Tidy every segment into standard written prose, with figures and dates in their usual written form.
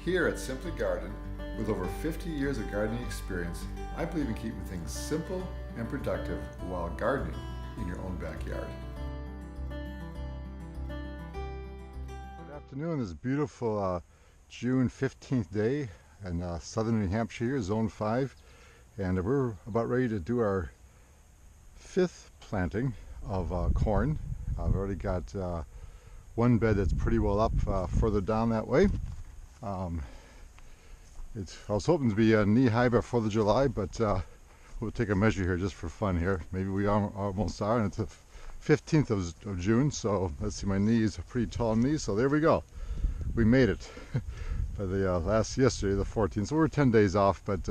Here at Simply Garden, with over 50 years of gardening experience, I believe in keeping things simple and productive while gardening in your own backyard. Good afternoon. This beautiful June 15th day in southern New Hampshire here, Zone 5. And we're about ready to do our 5th planting of corn. I've already got one bed that's pretty well up further down that way. I was hoping to be knee-high by 4th of July, but we'll take a measure here just for fun here. Maybe we almost are, and it's the 15th of June, so let's see, my knees are pretty tall knees, so there we go. We made it by the yesterday, the 14th, so we're 10 days off, but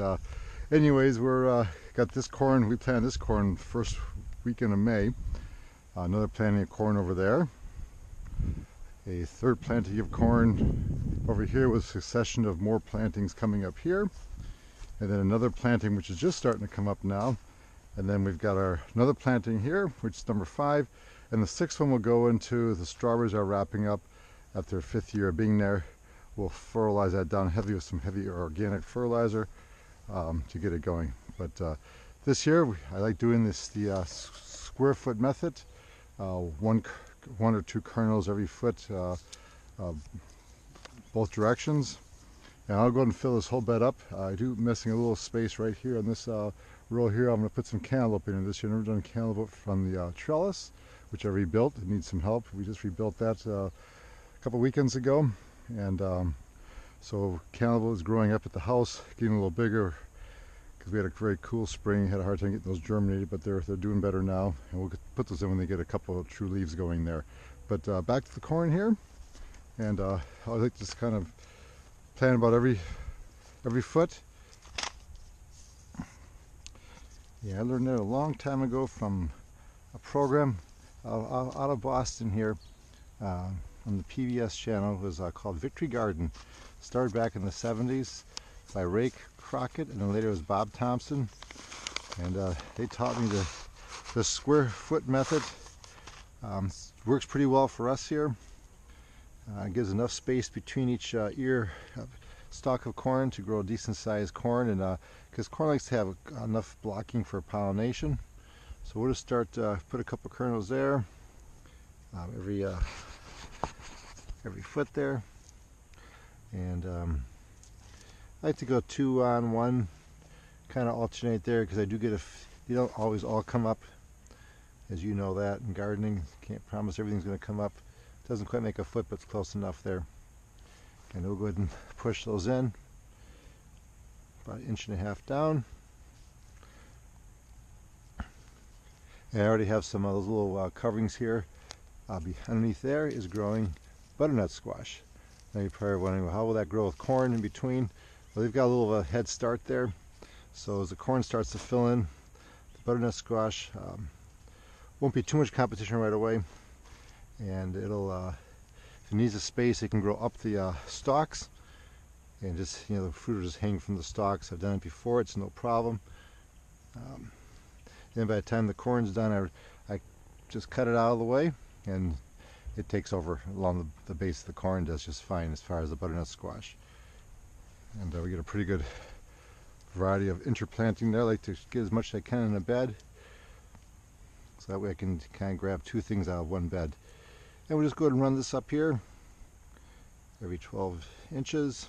anyways, we're got this corn. We planted this corn first weekend of May. Another planting of corn over there. A third planting of corn over here with a succession of more plantings coming up here. And then another planting which is just starting to come up now. And then we've got another planting here, which is number 5. And the 6th one will go into, the strawberries are wrapping up after their 5th year of being there. We'll fertilize that down heavy with some heavy organic fertilizer to get it going. But this year I like doing the square foot method. One or two kernels every foot, both directions. And I'll go ahead and fill this whole bed up. I do missing a little space right here on this row here. I'm going to put some cantaloupe in this year. I've never done cantaloupe from the trellis, which I rebuilt. It needs some help. We just rebuilt that a couple weekends ago. And so cantaloupe is growing up at the house, getting a little bigger, because we had a very cool spring, had a hard time getting those germinated, but they're doing better now, and we'll put those in when they get a couple of true leaves going there. But back to the corn here, and I like to just kind of plant about every foot. Yeah, I learned that a long time ago from a program out of Boston here on the PBS channel. It was called Victory Garden. Started back in the 70s by Ray Crockett, and then later it was Bob Thompson, and they taught me the square foot method. Works pretty well for us here. It gives enough space between each stalk of corn to grow decent sized corn, and because corn likes to have enough blocking for pollination. So we'll just start put a couple kernels there, every foot there, and I like to go 2 on 1, kind of alternate there, because I do get you don't always all come up, as you know that in gardening. Can't promise everything's going to come up. Doesn't quite make a foot, but it's close enough there. And we'll go ahead and push those in about 1.5 inches down. And I already have some of those little coverings here. Underneath there is growing butternut squash. Now you're probably wondering, well, how will that grow with corn in between? Well, they've got a little of a head start there. So as the corn starts to fill in, the butternut squash won't be too much competition right away. And it'll, if it needs a space, it can grow up the stalks. And just, the fruit will just hang from the stalks. I've done it before, it's no problem. Then by the time the corn's done, I just cut it out of the way, and it takes over along the base of the corn, does just fine as far as the butternut squash. And we get a pretty good variety of interplanting there. I like to get as much as I can in a bed, so that way I can kind of grab 2 things out of one bed. And we'll just go ahead and run this up here every 12 inches.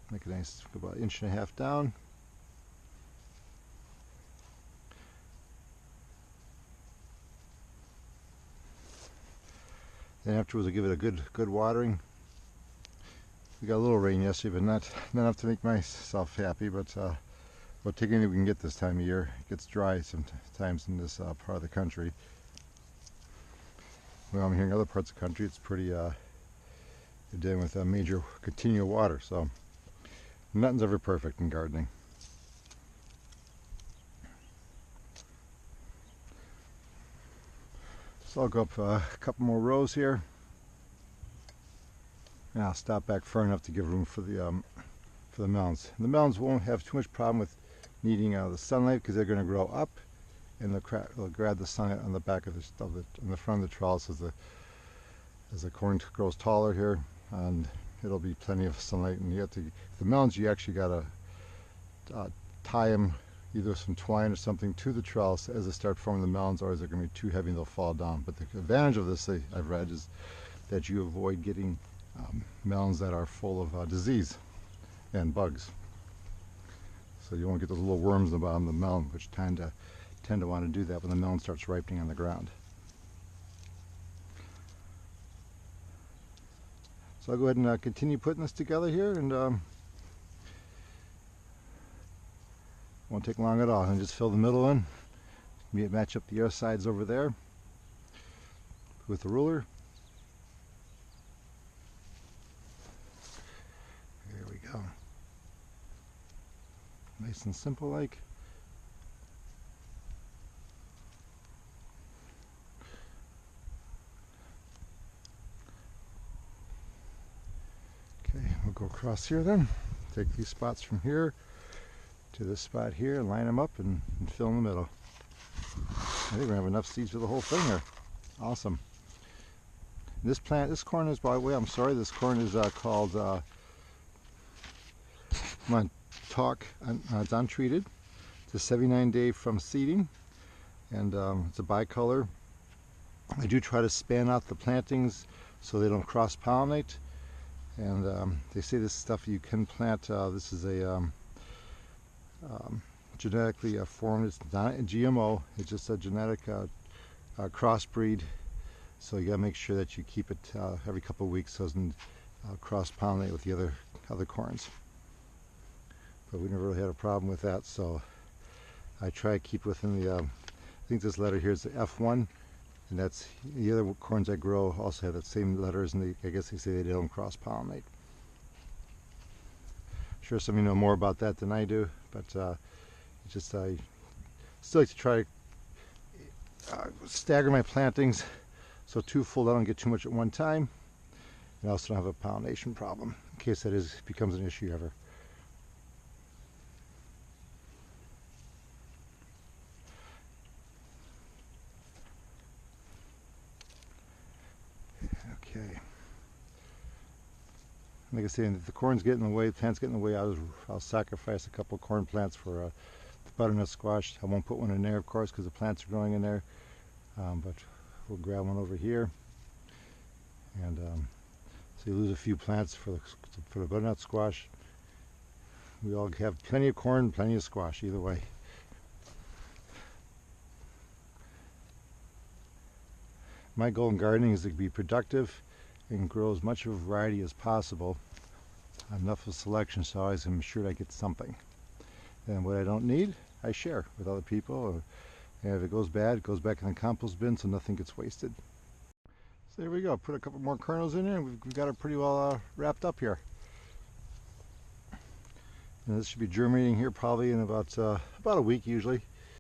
Make a nice, about 1.5 inches down. Then afterwards, I'll give it a good watering. We got a little rain yesterday, but not enough to make myself happy. But we'll take any we can get this time of year. It gets dry sometimes in this part of the country. Well, I'm hearing other parts of the country, it's pretty, they're dealing with a major continual water. So nothing's ever perfect in gardening. So I'll go up a couple more rows here. And I'll stop back far enough to give room for the melons. The melons won't have too much problem with needing the sunlight, because they're going to grow up, and they'll grab the sunlight on the back of on the front of the trellis as the corn grows taller here, and it'll be plenty of sunlight. And you have to, the melons, you actually got to tie them either with some twine or something to the trellis as they start forming the melons, or they're going to be too heavy and they'll fall down. But the advantage of this, I've read, is that you avoid getting melons that are full of disease and bugs. So you won't get those little worms in the bottom of the melon, which tend to want to do that when the melon starts ripening on the ground. So I'll go ahead and continue putting this together here, and won't take long at all. And just fill the middle in, match up the other sides over there with the ruler. There we go. Nice and simple like. Okay, we'll go across here then. Take these spots from here to this spot here and line them up and fill in the middle. I think we're gonna have enough seeds for the whole thing here. Awesome. This plant, this corn is, by the way, I'm sorry, this corn is called Montauk. It's untreated. It's a 79-day from seeding, and it's a bicolor. I do try to span out the plantings so they don't cross-pollinate. And they say this stuff you can plant. This is a genetically formed. It's not a GMO. It's just a genetic crossbreed. So you gotta make sure that you keep it every couple of weeks so it doesn't cross-pollinate with the other corns. But we never really had a problem with that. So I try to keep within the. I think this letter here is the F1. And that's, the other corns I grow also have that same letters, and I guess they say they don't cross-pollinate. Sure, some of you know more about that than I do, but just I still like to try to stagger my plantings so too full I don't get too much at one time, and I also don't have a pollination problem in case that becomes an issue ever. Okay. Like I say, if the corn's getting in the way, the plants get in the way, I'll sacrifice a couple of corn plants for the butternut squash. I won't put one in there, of course, because the plants are growing in there. But we'll grab one over here. And so you lose a few plants for the butternut squash. We all have plenty of corn, plenty of squash, either way. My goal in gardening is to be productive and grow as much of a variety as possible. Enough of selection so I always am sure I get something. And what I don't need, I share with other people. And if it goes bad, it goes back in the compost bin so nothing gets wasted. So there we go. Put a couple more kernels in there and we've got it pretty well wrapped up here. And this should be germinating here probably in about a week usually.